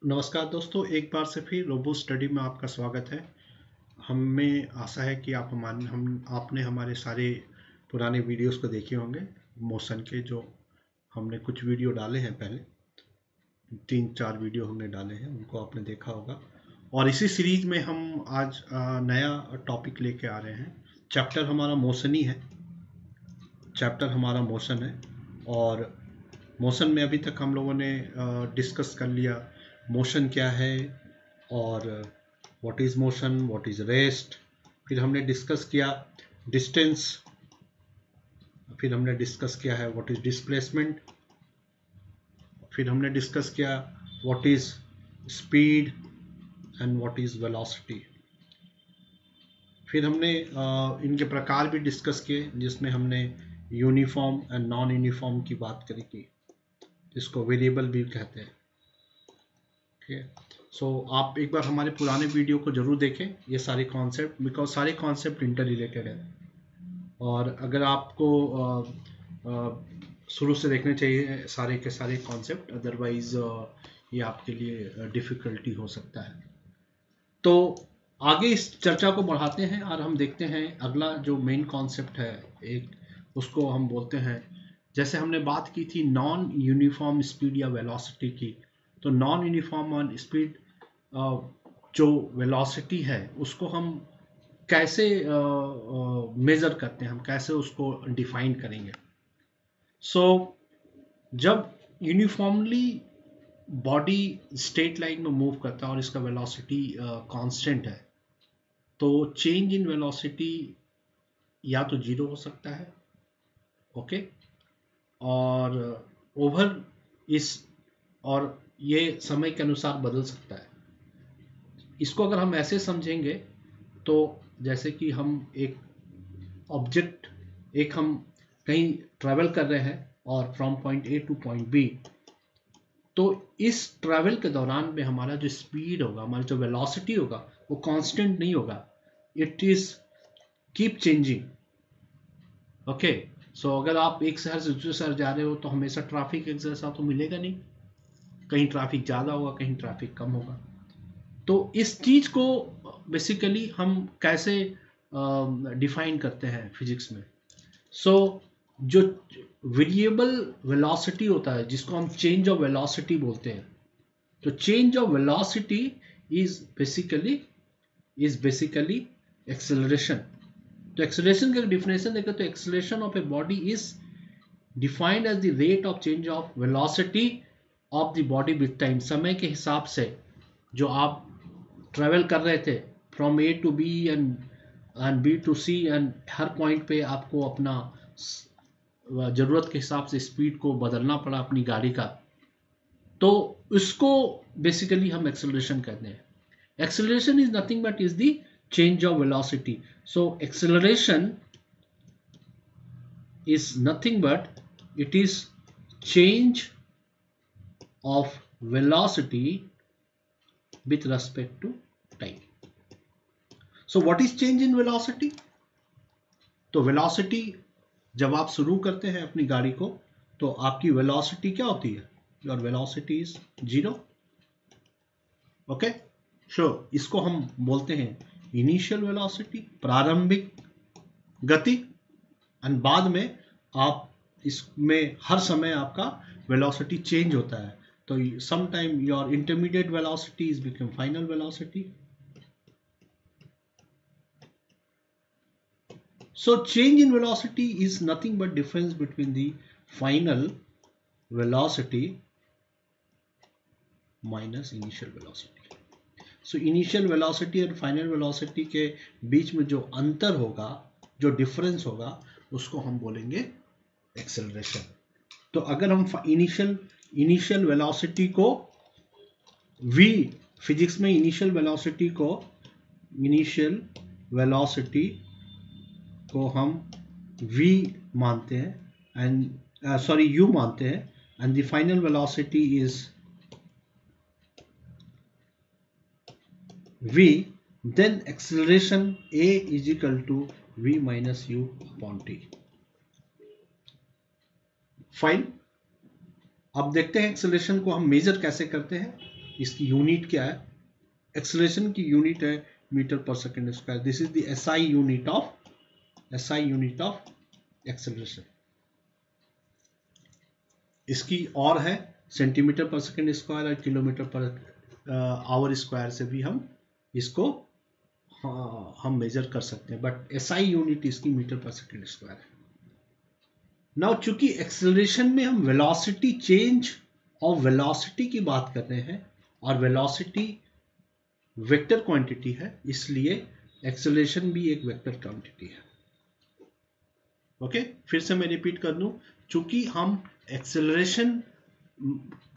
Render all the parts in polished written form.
नमस्कार दोस्तों, एक बार से फिर रोबो स्टडी में आपका स्वागत है। हमें आशा है कि आपने हमारे सारे पुराने वीडियोस को देखे होंगे। मोशन के जो हमने कुछ वीडियो डाले हैं, पहले 3-4 वीडियो हमने डाले हैं, उनको आपने देखा होगा। और इसी सीरीज में हम आज नया टॉपिक लेके आ रहे हैं। चैप्टर हमारा मोशन ही है। चैप्टर हमारा मोशन है और मोशन में अभी तक हम लोगों ने डिस्कस कर लिया मोशन क्या है और what is motion, what is rest. फिर हमने डिस्कस किया डिस्टेंस। फिर हमने डिस्कस किया है व्हाट इज़ डिस्प्लेसमेंट। फिर हमने डिस्कस किया what is speed and what is velocity. फिर हमने इनके प्रकार भी डिस्कस किए, जिसमें हमने यूनिफॉर्म एंड नॉन यूनिफॉर्म की बात करी थी, जिसको वेरिएबल भी कहते हैं। ठीक है, सो आप एक बार हमारे पुराने वीडियो को जरूर देखें, ये सारे कॉन्सेप्ट, बिकॉज सारे कॉन्सेप्ट इंटर रिलेटेड है। और अगर आपको शुरू से देखने चाहिए सारे के सारे कॉन्सेप्ट, अदरवाइज ये आपके लिए डिफ़िकल्टी हो सकता है। तो आगे इस चर्चा को बढ़ाते हैं और हम देखते हैं अगला जो मेन कॉन्सेप्ट है, एक उसको हम बोलते हैं, जैसे हमने बात की थी नॉन यूनिफॉर्म स्पीड या वेलोसिटी की। तो नॉन यूनिफॉर्म स्पीड जो वेलोसिटी है उसको हम कैसे मेज़र करते हैं, हम कैसे उसको डिफाइन करेंगे। सो जब यूनिफॉर्मली बॉडी स्ट्रेट लाइन में मूव करता है और इसका वेलोसिटी कांस्टेंट है, तो चेंज इन वेलोसिटी या तो जीरो हो सकता है, ओके, और ओवर इस और ये समय के अनुसार बदल सकता है। इसको अगर हम ऐसे समझेंगे तो जैसे कि हम एक ऑब्जेक्ट, एक हम कहीं ट्रैवल कर रहे हैं और from point A to point B, तो इस ट्रैवल के दौरान में हमारा जो स्पीड होगा, हमारा जो वेलोसिटी होगा, वो कांस्टेंट नहीं होगा, it is keep changing. Okay, so अगर आप एक शहर से दूसरे शहर जा रहे हो तो हमेशा ट्रैफिक एक जैसा तो मिलेगा नहीं, कहीं ट्रैफिक ज़्यादा होगा, कहीं ट्रैफिक कम होगा। तो इस चीज़ को बेसिकली हम कैसे डिफाइन करते हैं फिजिक्स में। सो जो वेरिएबल वेलोसिटी होता है, जिसको हम चेंज ऑफ वेलोसिटी बोलते हैं, तो change of velocity is basically acceleration. तो एक्सेलरेशन का डिफिनेशन देखें तो acceleration of a body is defined as the rate of change of velocity of the body with time. समय के हिसाब से जो आप ट्रैवल कर रहे थे from A to B and B to C, and हर पॉइंट पे आपको अपना ज़रूरत के हिसाब से स्पीड को बदलना पड़ा अपनी गाड़ी का, तो उसको बेसिकली हम एक्सेलरेशन कहते हैं। Acceleration is nothing but is the change of velocity. So acceleration is nothing but it is change of velocity with respect to time. So what is change in velocity? तो velocity जब आप शुरू करते हैं अपनी गाड़ी को, तो आपकी velocity क्या होती है? Your velocity is 0. Okay, sure, इसको हम बोलते हैं इनिशियल वेलोसिटी, प्रारंभिक गति, और बाद में आप इसमें हर समय आपका वेलोसिटी चेंज होता है। तो some time your intermediate velocity is become final velocity. So change in velocity is nothing but difference between the final velocity minus initial velocity. So initial velocity और फाइनल वेलोसिटी के बीच में जो अंतर होगा, जो डिफरेंस होगा, उसको हम बोलेंगे एक्सेलरेशन। तो अगर हम इनिशियल वेलोसिटी को v, फिजिक्स में इनिशियल वेलोसिटी को हम v मानते हैं, एंड u मानते हैं, and the final velocity is v, then acceleration a is equal to v minus u upon t. Fine. अब देखते हैं एक्सेलरेशन को हम मेजर कैसे करते हैं। इसकी यूनिट क्या है, एक्सेलरेशन की यूनिट है मीटर पर second square. This is the SI unit of acceleration. इसकी और है सेंटीमीटर पर सेकेंड स्क्वायर और किलोमीटर पर आवर स्क्वायर से भी हम इसको हम मेजर कर सकते हैं, बट एसआई यूनिट इसकी मीटर पर सेकेंड स्क्वायर है। नाउ चूंकि एक्सेलरेशन में हम वेलोसिटी चेंज और वेलोसिटी की बात कर रहे हैं और वेलोसिटी वेक्टर क्वांटिटी है, इसलिए एक्सेलरेशन भी एक वेक्टर क्वांटिटी है। ओके, फिर से मैं रिपीट कर दूं, चूंकि हम acceleration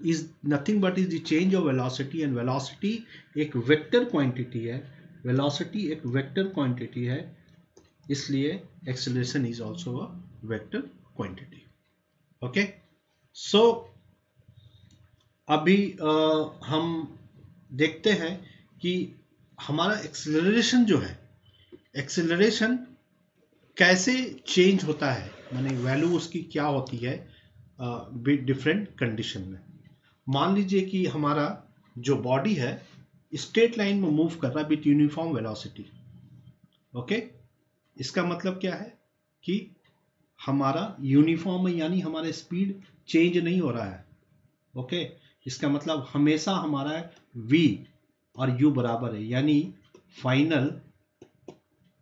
is nothing but is the change of velocity and velocity एक वेक्टर क्वांटिटी है, वेलोसिटी एक वेक्टर क्वांटिटी है, इसलिए acceleration is also a vector quantity. Okay, so अभी हम देखते हैं कि हमारा एक्सेलरेशन जो है, एक्सेलरेशन कैसे चेंज होता है, माने वैल्यू उसकी क्या होती है डिफरेंट कंडीशन में। मान लीजिए कि हमारा जो बॉडी है स्ट्रेट लाइन में मूव कर रहा है विथ यूनिफॉर्म वेलोसिटी। ओके, इसका मतलब क्या है कि हमारा यूनिफॉर्म है, यानी हमारा स्पीड चेंज नहीं हो रहा है। ओके, इसका मतलब हमेशा हमारा v और u बराबर है, यानी फाइनल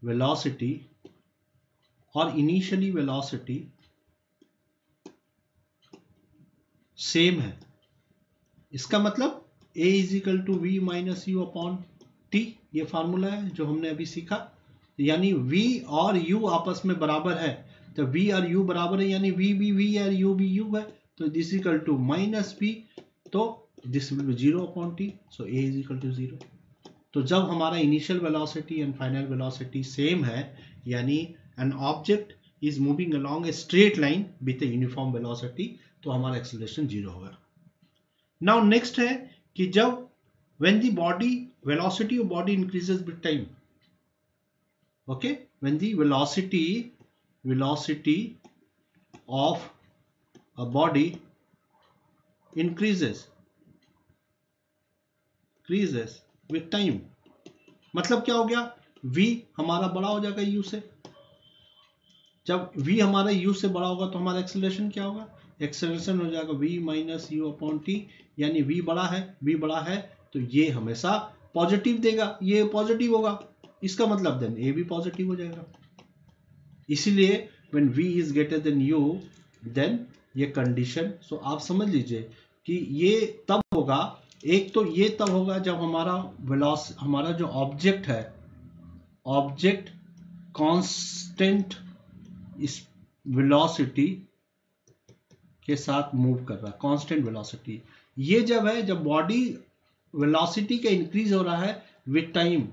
वेलोसिटी और इनिशियली वेलोसिटी सेम है। इसका मतलब a is equal to v minus u upon t, ये फार्मूला है जो हमने अभी सीखा, यानी v और u आपस में बराबर है, तो v और u बराबर है, यानी v भी v है और u भी u है, तो this equal to minus v, तो this will be 0 upon t, so a is equal to 0। तो जब हमारा initial velocity and final velocity same है, यानी an object is moving along a straight line with a uniform velocity, तो हमारा acceleration 0 होगा। Now next है कि जब when the body velocity of body increases with time, okay, when the velocity of a body increases with time, मतलब क्या हो गया, v हमारा बड़ा हो जाएगा u से। जब v हमारा u से बड़ा होगा तो हमारा एक्सेलरेशन क्या होगा, एक्सेलरेशन हो जाएगा v minus u upon t, यानी v बड़ा है तो ये हमेशा पॉजिटिव देगा, ये पॉजिटिव होगा, इसका मतलब देन a भी पॉजिटिव हो जाएगा। इसीलिए when v is greater than u, then ये कंडीशन, सो आप समझ लीजिए कि ये तब होगा, एक तो ये तब होगा जब हमारा जो ऑब्जेक्ट है, ऑब्जेक्ट कांस्टेंट इस वेलोसिटी के साथ मूव कर रहा है, कांस्टेंट वेलोसिटी। ये जब है जब बॉडी वेलोसिटी का इंक्रीज हो रहा है with time.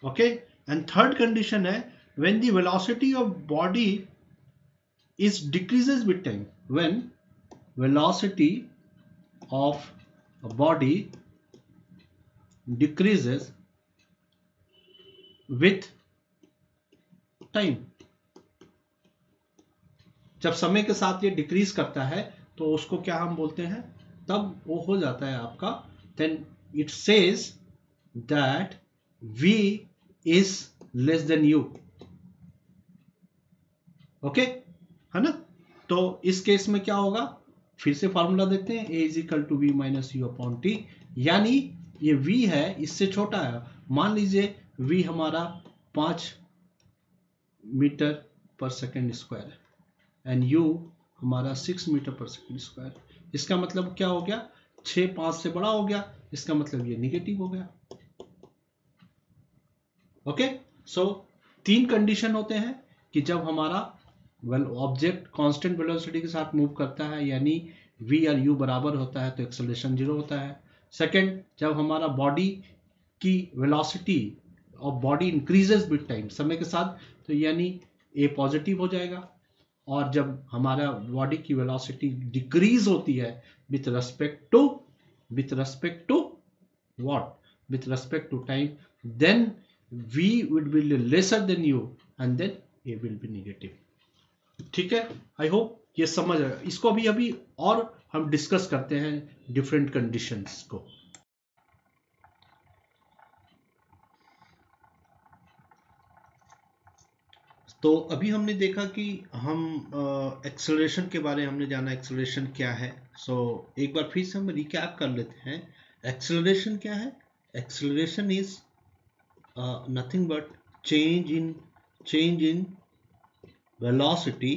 Okay, and third condition है when the velocity of body is decreases with time, when velocity of a body decreases with time। जब समय के साथ ये डिक्रीज करता है तो उसको क्या हम बोलते हैं, तब वो हो जाता है आपका, then it says that v is less than u। Okay, है ना। तो इस केस में क्या होगा, फिर से फॉर्मूला देखते हैं, a is equal to v minus u upon t, यानी ये v है इससे छोटा है। मान लीजिए v हमारा 5 मीटर पर सेकेंड स्क्वायर है एंड u हमारा 6 मीटर पर सेकेंड स्क्वायर। इसका मतलब क्या हो गया, 6 5 से बड़ा हो गया, इसका मतलब ये निगेटिव हो गया। ओके, सो 3 कंडीशन होते हैं कि जब हमारा ऑब्जेक्ट कांस्टेंट वेलोसिटी के साथ मूव करता है, यानी v और u बराबर होता है, तो एक्सेलरेशन 0 होता है। सेकंड, जब हमारा बॉडी की वेलोसिटी और बॉडी इंक्रीजेस विथ टाइम, समय के साथ, तो यानी a पॉजिटिव हो जाएगा। और जब हमारा बॉडी की वेलोसिटी डिक्रीज होती है with respect to what, with respect to time, then v would be lesser than u and then a will be negative। ठीक है, आई होप ये समझ आएगा। इसको अभी और हम डिस्कस करते हैं डिफरेंट कंडीशंस को। तो अभी हमने देखा कि हम एक्सेलरेशन के बारे में हमने जाना एक्सेलरेशन क्या है। सो एक बार फिर से हम रिकैप कर लेते हैं। एक्सेलरेशन क्या है? Acceleration is nothing but change in velocity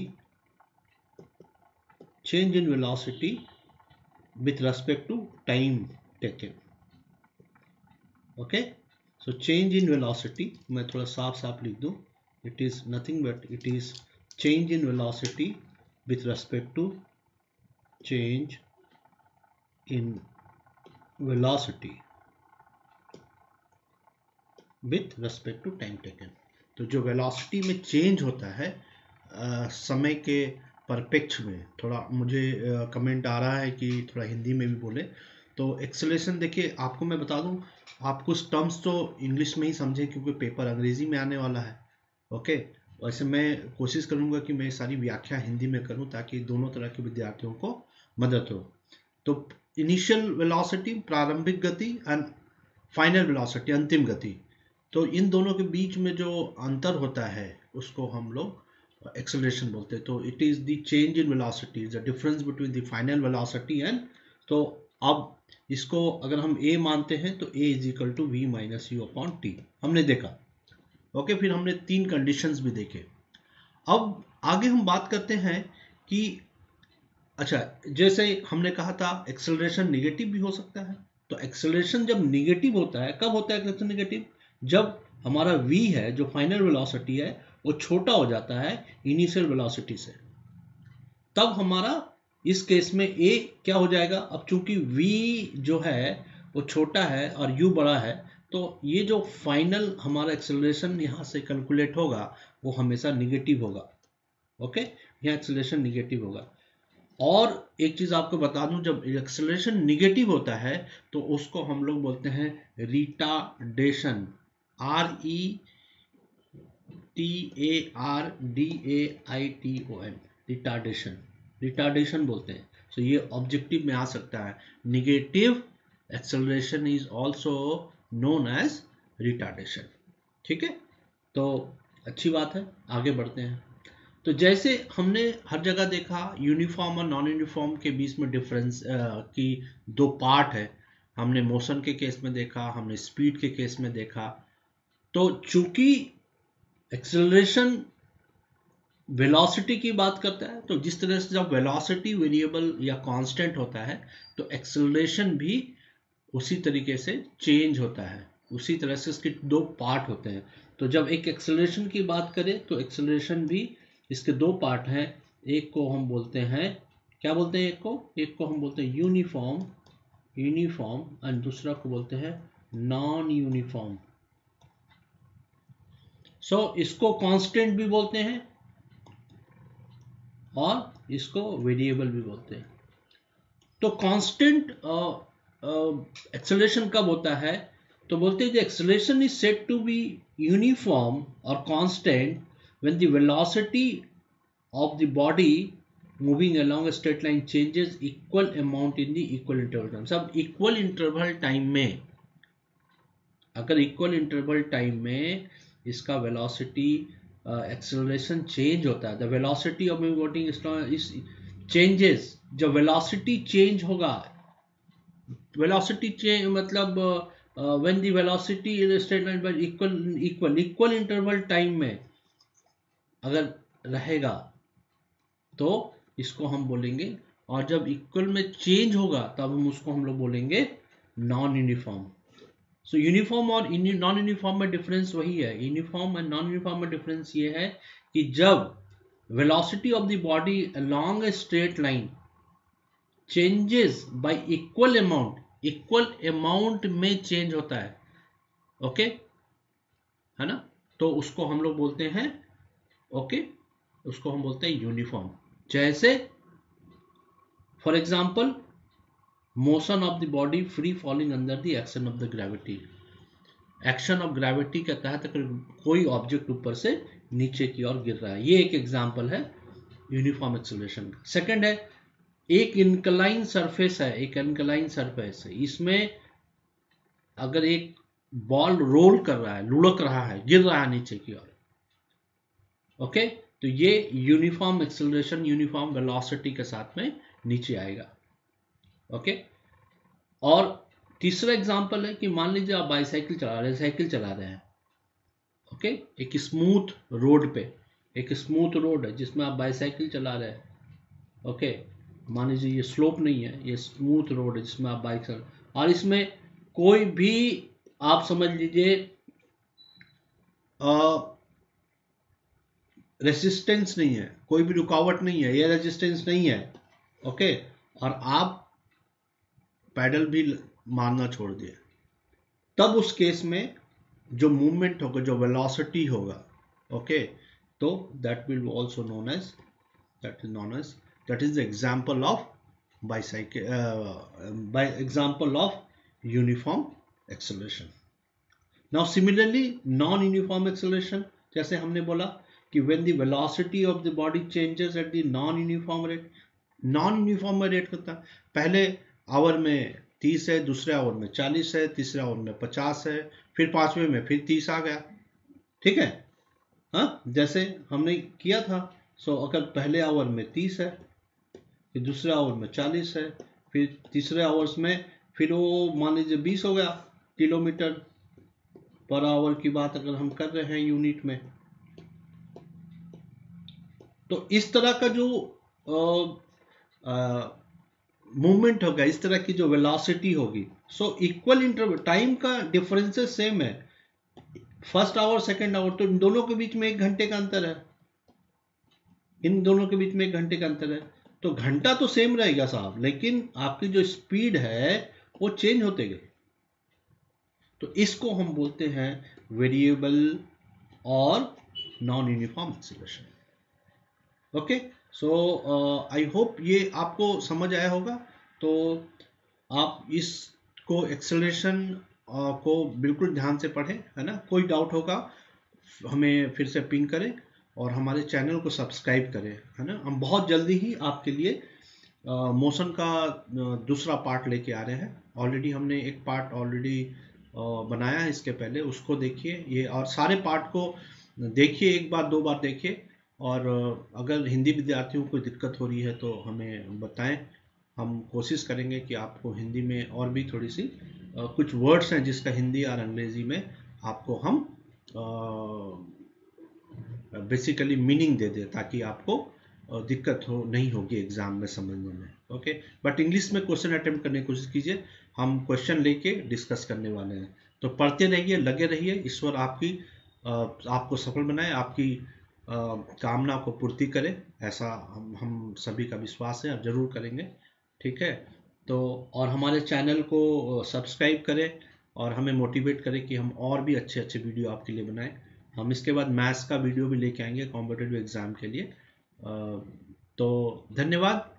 with respect to time taken. Okay, so change in velocity, मैं थोड़ा साफ साफ लिख दूं, it is nothing but it is change in velocity with respect to change in velocity with respect to time taken। तो जो velocity में change होता है समय के परपेक्ष में, थोड़ा मुझे कमेंट आ रहा है कि थोड़ा हिंदी में भी बोले तो एक्सेलरेशन। देखिए आपको मैं बता दूं, आप कुछ टर्म्स तो इंग्लिश में ही समझें क्योंकि पेपर अंग्रेजी में आने वाला है। ओके, वैसे मैं कोशिश करूंगा कि मैं सारी व्याख्या हिंदी में करूं ताकि दोनों तरह के विद्यार्थियों को मदद हो। तो इनिशियल वेलोसिटी प्रारंभिक गति एंड फाइनल वेलोसिटी अंतिम गति, तो इन दोनों के बीच में जो अंतर होता है उसको हम लोग एक्सेलरेशन बोलते हैं। तो it is the change in velocity, the difference between the final velocity and, तो अब इसको अगर हम a मानते हैं तो a is equal to v minus u upon t, हमने देखा। ओके, फिर हमने 3 कंडीशंस भी देखे। अब आगे हम बात करते हैं कि अच्छा, जैसे हमने कहा था एक्सेलरेशन निगेटिव भी हो सकता है। तो एक्सेलरेशन जब निगेटिव होता है, कब होता है एक्सेलरेशन निगेटिव? जब हमारा v है जो फाइनल वेलोसिटी है वो छोटा हो जाता है इनिशियल वेलोसिटी से, तब हमारा इस केस में a क्या हो जाएगा? अब चूंकि v जो है वो छोटा है और u बड़ा है, तो ये जो फाइनल हमारा एक्सेलरेशन यहाँ से कैलकुलेट होगा वो हमेशा निगेटिव होगा। ओके, यहाँ एक्सेलरेशन निगेटिव होगा। और एक चीज आपको बता दूं, जब एक्सेलरेशन निगेटिव होता है तो उसको हम लोग बोलते हैं रिटार्डेशन, RETARDAITON, रिटार्डेशन बोलते हैं। तो ये ऑब्जेक्टिव में आ सकता है। Negative acceleration is also known as retardation. ठीक है, तो अच्छी बात है, आगे बढ़ते हैं। तो जैसे हमने हर जगह देखा यूनिफॉर्म और नॉन यूनिफॉर्म के बीच में डिफरेंस की 2 पार्ट है। हमने मोशन के केस में देखा, हमने स्पीड के केस में देखा। तो चूंकि एक्सेलरेशन वेलोसिटी की बात करता है, तो जिस तरह से जब वेलोसिटी वेरिएबल या कांस्टेंट होता है तो एक्सेलरेशन भी उसी तरीके से चेंज होता है। उसी तरह से इसके 2 पार्ट होते हैं। तो जब एक एक्सेलरेशन की बात करें तो एक्सेलरेशन भी इसके 2 पार्ट हैं। एक को हम बोलते हैं, क्या बोलते हैं? एक को हम बोलते हैं यूनिफॉर्म और दूसरा को बोलते हैं नॉन यूनिफॉर्म। सो इसको कांस्टेंट भी बोलते हैं और इसको वेरिएबल भी बोलते हैं। तो कांस्टेंट एक्सेलरेशन कब होता है? तो बोलते हैं acceleration is said to be uniform और constant when the velocity of the body moving along a straight line changes equal amount in the equal interval time। सब equal interval time में, अगर equal interval time में इसका velocity acceleration change होता है, the velocity of moving is changes, जब velocity change होगा, velocity change मतलब when the velocity in a straight line by equal interval time में अगर रहेगा तो इसको हम बोलेंगे, और जब इक्वल में चेंज होगा तब हम लोग बोलेंगे नॉन यूनिफॉर्म। सो यूनिफॉर्म और नॉन यूनिफॉर्म में डिफरेंस वही है। यूनिफॉर्म एंड नॉन यूनिफॉर्म में डिफरेंस ये है कि जब velocity of the body along a straight line changes y equal amount में चेंज होता है, ओके है ना, तो उसको हम लोग बोलते हैं उसको हम बोलते हैं यूनिफॉर्म। जैसे for example motion of the body free falling under the action of the gravity, action of gravity के तहत कोई ऑब्जेक्ट ऊपर से नीचे की ओर गिर रहा है, ये एक एग्जांपल है यूनिफॉर्म एक्सेलरेशन। सेकंड है एक इनक्लाइन सरफेस है, एक इनक्लाइन सरफेस है, इसमें अगर एक बॉल रोल कर रहा है, लुढ़क रहा है, गिर रहा है नीचे की ओर, ओके, तो ये यूनिफॉर्म एक्सेलरेशन, यूनिफॉर्म वेलोसिटी के साथ में नीचे आएगा, ओके। और तीसरा एग्जांपल है कि मान लीजिए आप बाईसाइकिल चला रहे हैं, साइकिल चला रहे हैं, ओके, एक स्मूथ रोड पे, एक स्मूथ रोड है जिसमें आप बाईसाइकिल चला रहे हैं, ओके, मान लीजिए ये स्लोप नहीं है, ये स्मूथ रोड है जिसमें आप बाइक चल, और इसमें कोई भी आप समझ लीजिए रेजिस्टेंस नहीं है, कोई भी रुकावट नहीं है, ये रेजिस्टेंस नहीं है, ओके, और आप पैडल भी मारना छोड़ दिए, तब उस केस में जो मूवमेंट होगा, जो वेलोसिटी होगा, ओके, तो that will also known as, that is the example of bicycle, by example of uniform acceleration. Now similarly non-uniform acceleration, जैसे हमने बोला कि when the velocity of the body changes at the non-uniform rate, non-uniform में rate करता है, पहले our में 30 है, दूसरे आवर में 40 है, तीसरे आवर में 50 है, फिर पांचवें में फिर 30 आ गया, ठीक है, हाँ, जैसे हमने किया था। सो अगर पहले आवर में 30 है, फिर दूसरे आवर में 40 है, फिर तीसरे आवर्स में फिर वो मान लीजिए 20 हो गया किलोमीटर पर आवर की बात अगर हम कर रहे हैं यूनिट में। तो इस तरह का जो मूवमेंट होगा, इस तरह की जो वेलोसिटी होगी, सो इक्वल इंटरवल, टाइम का डिफरेंसेस सेम है, फर्स्ट आवर सेकेंड आवर, तो इन दोनों के बीच में 1 घंटे का अंतर है, इन दोनों के बीच में 1 घंटे का अंतर है, तो घंटा तो सेम रहेगा साहब, लेकिन आपकी जो स्पीड है वो चेंज होते गए, तो इसको हम बोलते हैं वेरिएबल और non uniform acceleration, okay. So I hope ये आपको समझ आया होगा। तो आप इसको एक्सेलरेशन को बिल्कुल ध्यान से पढ़ें, है ना, कोई डाउट होगा हमें फिर से पिंग करें और हमारे चैनल को सब्सक्राइब करें, है ना। हम बहुत जल्दी ही आपके लिए मोशन का दूसरा पार्ट लेके आ रहे हैं। ऑलरेडी हमने एक पार्ट ऑलरेडी बनाया है इसके पहले, उसको देखिए ये, और सारे पार्ट को देखिए, एक बार 2 बार देखिए, और अगर हिंदी विद्यार्थियों को दिक्कत हो रही है तो हमें बताएं, हम कोशिश करेंगे कि आपको हिंदी में और भी थोड़ी सी कुछ वर्ड्स हैं जिसका हिंदी और अंग्रेजी में आपको हम बेसिकली मीनिंग दे दें, ताकि आपको दिक्कत नहीं होगी एग्जाम में समझने में, ओके। बट इंग्लिश में क्वेश्चन अटेम्प्ट करने की कोशिश कीजिए, हम क्वेश्चन लेके डिस्कस करने वाले हैं। तो पढ़ते रहिए, लगे रहिए, ईश्वर आपको सफल बनाए, आपकी कामना को पूर्ति करे, ऐसा हम सभी का विश्वास है, आप जरूर करेंगे, ठीक है। तो और हमारे चैनल को सब्सक्राइब करें और हमें मोटिवेट करें कि हम और भी अच्छे अच्छे वीडियो आपके लिए बनाएं। हम इसके बाद मैथ्स का वीडियो भी लेके आएंगे कॉम्पिटिटिव एग्जाम के लिए। तो धन्यवाद,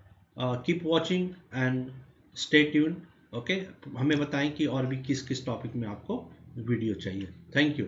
keep watching and stay tuned, okay. हमें बताएं कि और भी किस किस टॉपिक में आपको वीडियो चाहिए। Thank you.